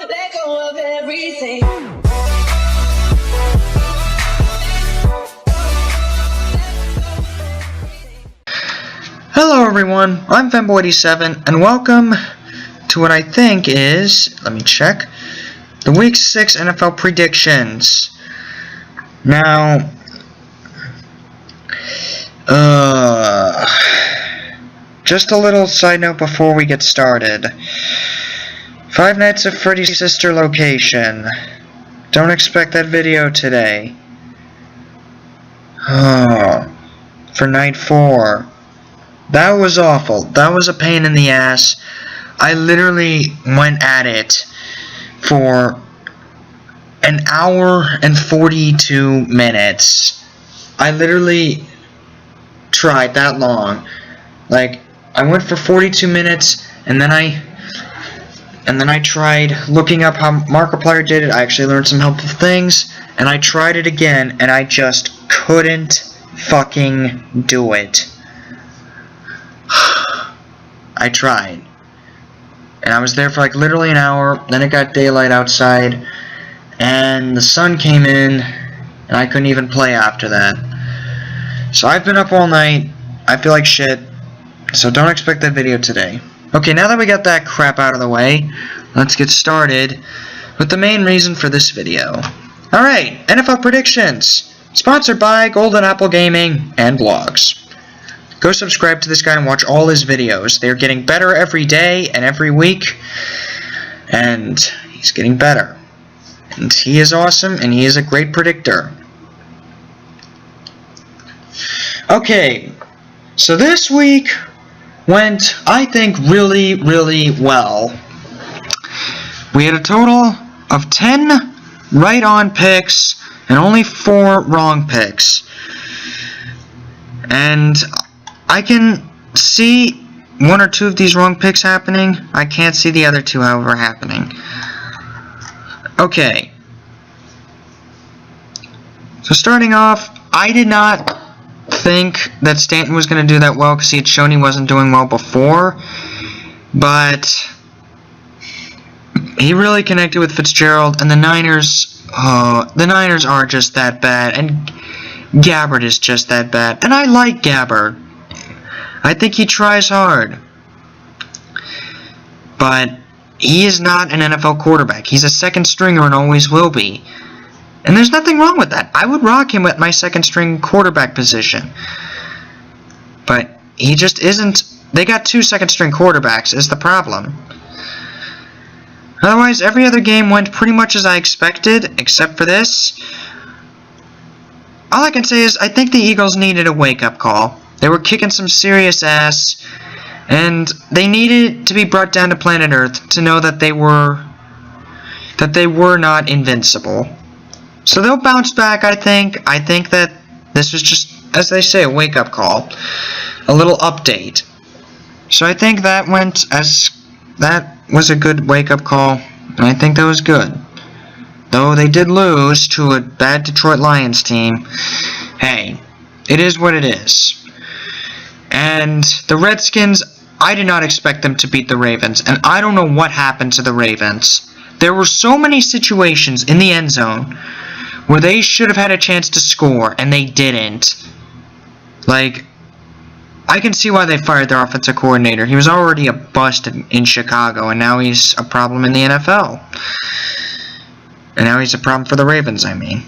let go of everything. Hello everyone, I'm Femboy87, and welcome to what I think is, let me check, the Week 6 NFL predictions. Now, just a little side note before we get started. Five Nights at Freddy's sister location. Don't expect that video today. For night 4. That was awful. That was a pain in the ass. I literally went at it for an hour and 42 minutes. I literally tried that long. Like, I went for 42 minutes, and then I tried looking up how Markiplier did it. I actually learned some helpful things, and I tried it again, and I just couldn't fucking do it. I tried. And I was there for like literally an hour, then it got daylight outside, and the sun came in, and I couldn't even play after that. So I've been up all night, I feel like shit, so don't expect that video today. Okay, now that we got that crap out of the way, let's get started with the main reason for this video. Alright, NFL predictions, sponsored by Golden Apple Gaming and Blogs. Go subscribe to this guy and watch all his videos. They're getting better every day and every week. And he's getting better. And he is awesome, and he is a great predictor. Okay, so this week went, I think, really, really well. We had a total of 10 right-on picks and only 4 wrong picks. And I can see 1 or 2 of these wrong picks happening. I can't see the other 2, however, happening. Okay. So starting off, I did not think that Stanton was going to do that well because he had shown he wasn't doing well before. But he really connected with Fitzgerald, and the Niners are just that bad, and Gabbard is just that bad. And I like Gabbard. I think he tries hard. But he is not an NFL quarterback. He's a second stringer and always will be. And there's nothing wrong with that. I would rock him at my second string quarterback position. But he just isn't. They got 2 second string quarterbacks is the problem. Otherwise, every other game went pretty much as I expected, except for this. All I can say is I think the Eagles needed a wake-up call. They were kicking some serious ass, and they needed to be brought down to planet Earth to know that they were not invincible. So they'll bounce back, I think. I think that this was just, as they say, a wake-up call, a little update. So I think that was a good wake-up call, and I think that was good. Though they did lose to a bad Detroit Lions team, hey, it is what it is. And the Redskins, I did not expect them to beat the Ravens, and I don't know what happened to the Ravens. There were so many situations in the end zone where they should have had a chance to score, and they didn't. Like, I can see why they fired their offensive coordinator. He was already a bust in Chicago, and now he's a problem in the NFL. And now he's a problem for the Ravens, I mean.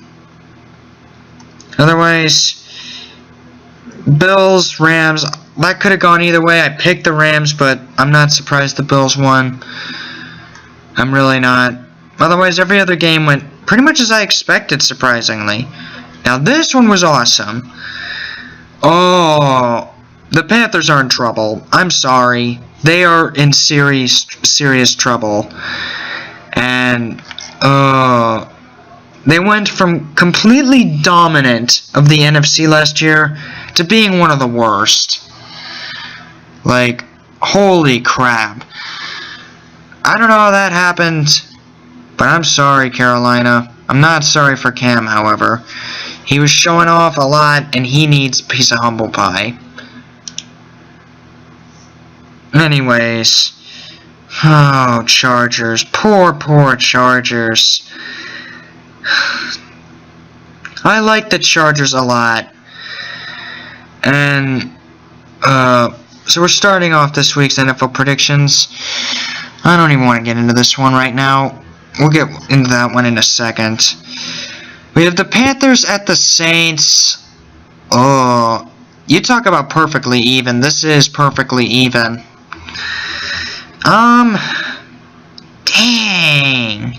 Otherwise, Bills, Rams, that could have gone either way. I picked the Rams, but I'm not surprised the Bills won. I'm really not. Otherwise, every other game went pretty much as I expected, surprisingly. Now, this one was awesome. Oh, the Panthers are in trouble. I'm sorry. They are in serious trouble. And, they went from completely dominant of the NFC last year to being one of the worst. Like, holy crap. I don't know how that happened, but I'm sorry, Carolina. I'm not sorry for Cam, however. He was showing off a lot, and he needs a piece of humble pie. Anyways, Oh, Chargers. Poor, poor Chargers. I like the Chargers a lot. And, so we're starting off this week's NFL predictions. I don't even want to get into this one right now. We'll get into that one in a second. We have the Panthers at the Saints. Oh, you talk about perfectly even. This is perfectly even. Dang.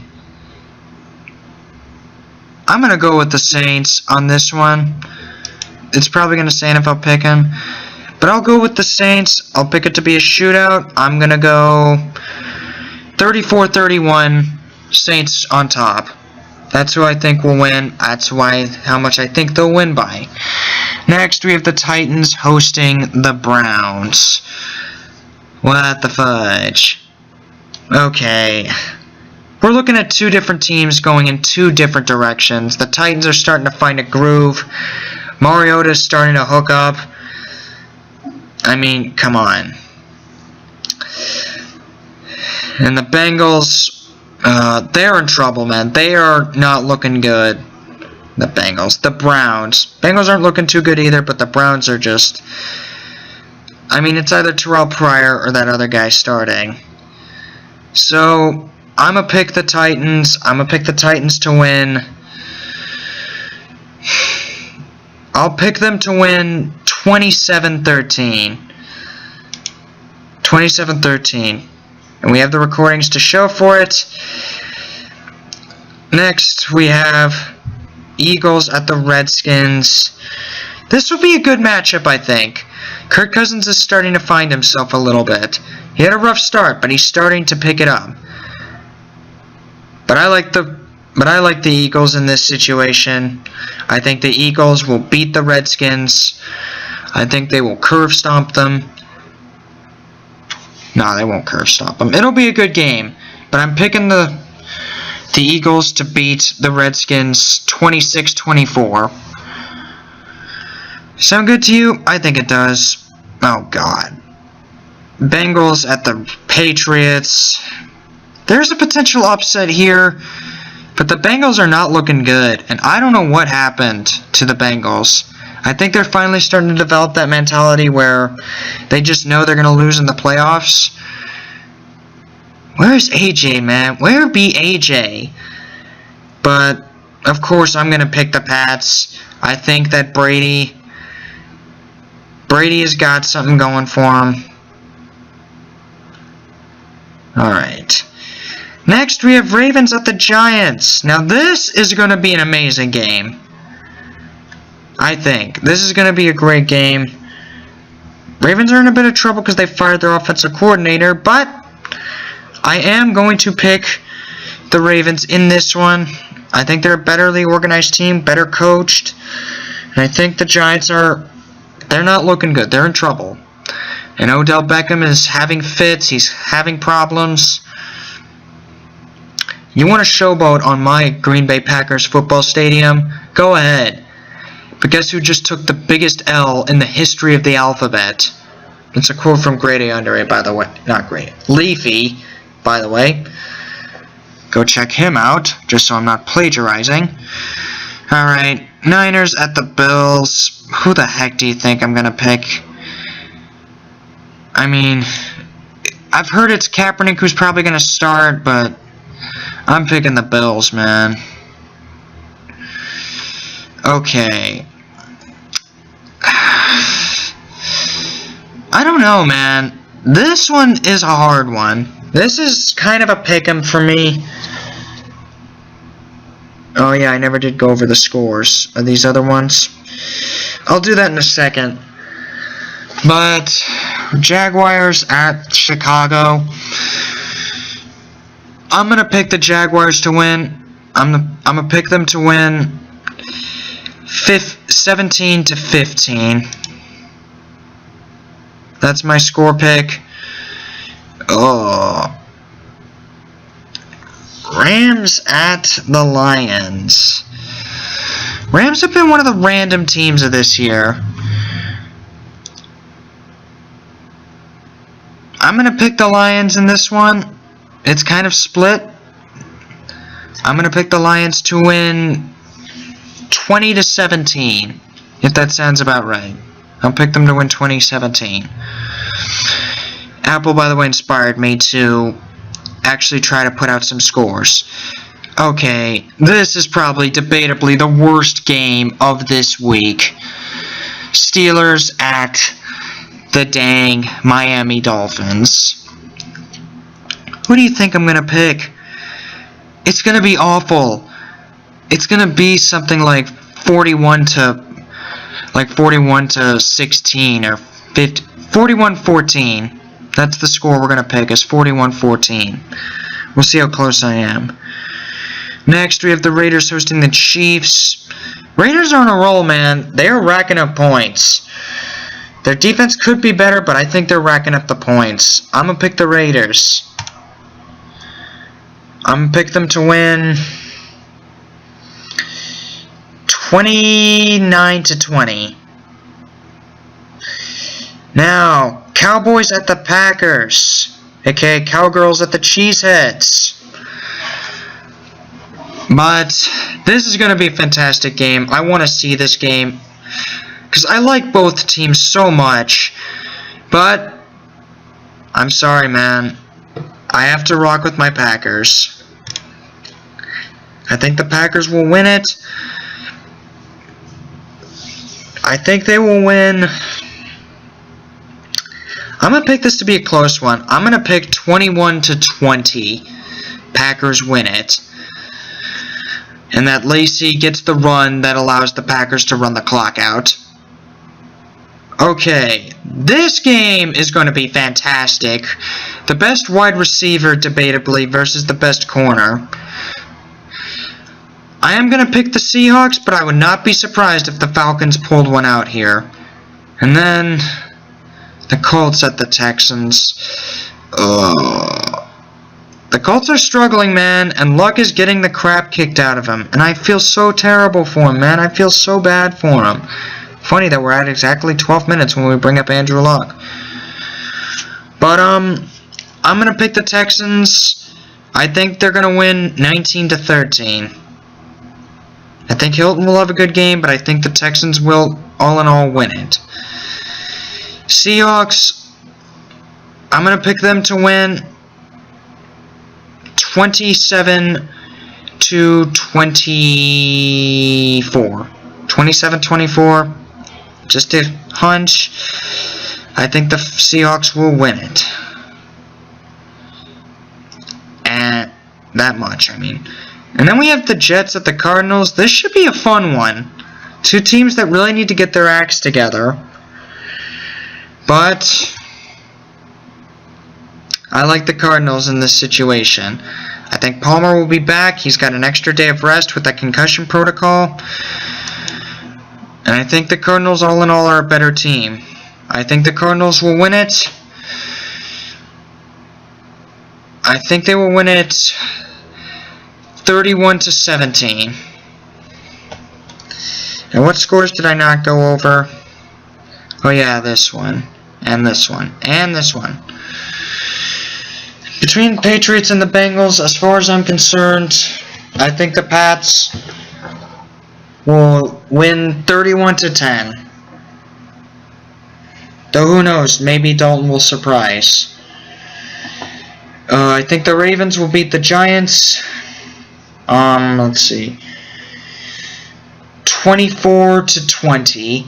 I'm going to go with the Saints on this one. It's probably going to say NFL Pick'em. But I'll go with the Saints. I'll pick it to be a shootout. I'm going to go 34-31, Saints on top. That's who I think will win. That's how much I think they'll win by. Next, we have the Titans hosting the Browns. What the fudge? Okay. We're looking at two different teams going in two different directions. The Titans are starting to find a groove. Mariota is starting to hook up. I mean, come on. And the Bengals, they're in trouble, man. They are not looking good. The Bengals. The Browns. Bengals aren't looking too good either, but the Browns are just... I mean, it's either Terrell Pryor or that other guy starting. So, I'm going to pick the Titans. I'm going to pick the Titans to win. I'll pick them to win 27-13. 27-13. And we have the recordings to show for it. Next, we have Eagles at the Redskins. This will be a good matchup, I think. Kirk Cousins is starting to find himself a little bit. He had a rough start, but he's starting to pick it up. But I like the Eagles in this situation. I think the Eagles will beat the Redskins. I think they will curve stomp them. No, they won't curve stomp them. It'll be a good game, but I'm picking the Eagles to beat the Redskins 26-24. Sound good to you? I think it does. Oh, God. Bengals at the Patriots. There's a potential upset here, but the Bengals are not looking good, and I don't know what happened to the Bengals. I think they're finally starting to develop that mentality where they just know they're going to lose in the playoffs. Where's AJ, man? Where be AJ? But, of course, I'm going to pick the Pats. I think that Brady has got something going for him. Alright. Next, we have Ravens at the Giants. Now, this is going to be an amazing game. I think. This is going to be a great game. Ravens are in a bit of trouble because they fired their offensive coordinator, but I am going to pick the Ravens in this one. I think they're a betterly organized team, better coached, and I think the Giants they're not looking good. They're in trouble. And Odell Beckham is having fits. He's having problems. You want to showboat on my Green Bay Packers football stadium? Go ahead. But guess who just took the biggest L in the history of the alphabet? It's a quote from Grade A Under A, by the way. Not Grade A. Leafy, by the way. Go check him out, just so I'm not plagiarizing. Alright, Niners at the Bills. Who the heck do you think I'm going to pick? I mean, I've heard it's Kaepernick who's probably going to start, but I'm picking the Bills, man. Okay. I don't know, man. This one is a hard one. This is kind of a pick'em for me. Oh yeah, I never did go over the scores of these other ones. I'll do that in a second. But Jaguars at Chicago. I'm gonna pick the Jaguars to win. I'm gonna pick them to win 17-15. That's my score pick. Oh. Rams at the Lions. Rams have been one of the random teams of this year. I'm going to pick the Lions in this one. It's kind of split. I'm going to pick the Lions to win 20-17, if that sounds about right. I'll pick them to win 20-17. Apple, by the way, inspired me to actually try to put out some scores. Okay, this is probably debatably the worst game of this week. Steelers at the dang Miami Dolphins. Who do you think I'm going to pick? It's going to be awful. It's going to be something like 41 to 16 or 41-14. That's the score we're going to pick, is 41-14. We'll see how close I am. Next, we have the Raiders hosting the Chiefs. Raiders are on a roll, man. They're racking up points. Their defense could be better, but I think they're racking up the points. I'm going to pick the Raiders. I'm going to pick them to win 29-20. Now, Cowboys at the Packers, aka Cowgirls at the Cheeseheads. But this is going to be a fantastic game. I want to see this game because I like both teams so much. But I'm sorry, man. I have to rock with my Packers. I think the Packers will win it. I think they will win. I'm going to pick this to be a close one. I'm going to pick 21-20. Packers win it. And that Lacey gets the run that allows the Packers to run the clock out. Okay, this game is going to be fantastic. The best wide receiver, debatably, versus the best corner. I am going to pick the Seahawks, but I would not be surprised if the Falcons pulled one out here. And then the Colts at the Texans. The Colts are struggling, man, and Luck is getting the crap kicked out of him. And I feel so terrible for him, man. I feel so bad for him. Funny that we're at exactly 12 minutes when we bring up Andrew Luck. But, I'm going to pick the Texans. I think they're going to win 19-13. I think Hilton will have a good game, but I think the Texans will, all in all, win it. Seahawks, I'm going to pick them to win 27-24. 27-24. Just a hunch. I think the Seahawks will win it. And that much, I mean. And then we have the Jets at the Cardinals. This should be a fun one. Two teams that really need to get their acts together. But I like the Cardinals in this situation. I think Palmer will be back. He's got an extra day of rest with that concussion protocol. And I think the Cardinals, all in all, are a better team. I think the Cardinals will win it. I think they will win it 31-17. And what scores did I not go over? Oh yeah, this one. And this one. And this one. Between the Patriots and the Bengals, as far as I'm concerned, I think the Pats will win 31-10. Though who knows, maybe Dalton will surprise. I think the Ravens will beat the Giants. Let's see. 24-20.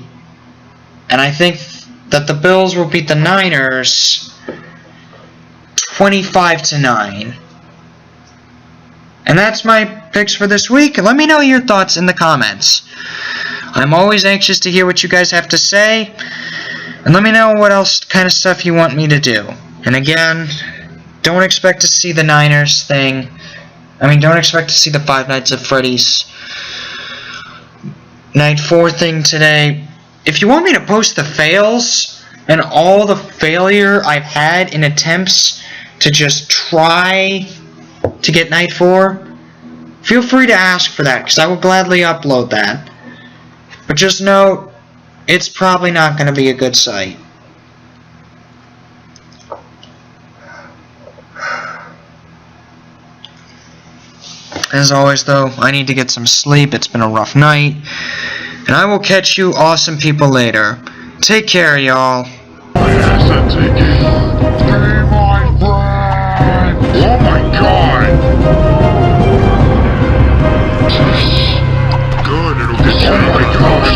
And I think that the Bills will beat the Niners 25-9. And that's my picks for this week. Let me know your thoughts in the comments. I'm always anxious to hear what you guys have to say. And let me know what else kind of stuff you want me to do. And again, don't expect to see the Niners thing. I mean, don't expect to see the Five Nights at Freddy's Night 4 thing today. If you want me to post the fails and all the failure I've had in attempts to just try to get Night 4, feel free to ask for that, because I will gladly upload that. But just know, it's probably not going to be a good site. As always, though, I need to get some sleep. It's been a rough night. And I will catch you awesome people later. Take care, y'all. Yes, a ticket. Be my friend. Oh my god. Good, it'll get you. Oh my gosh,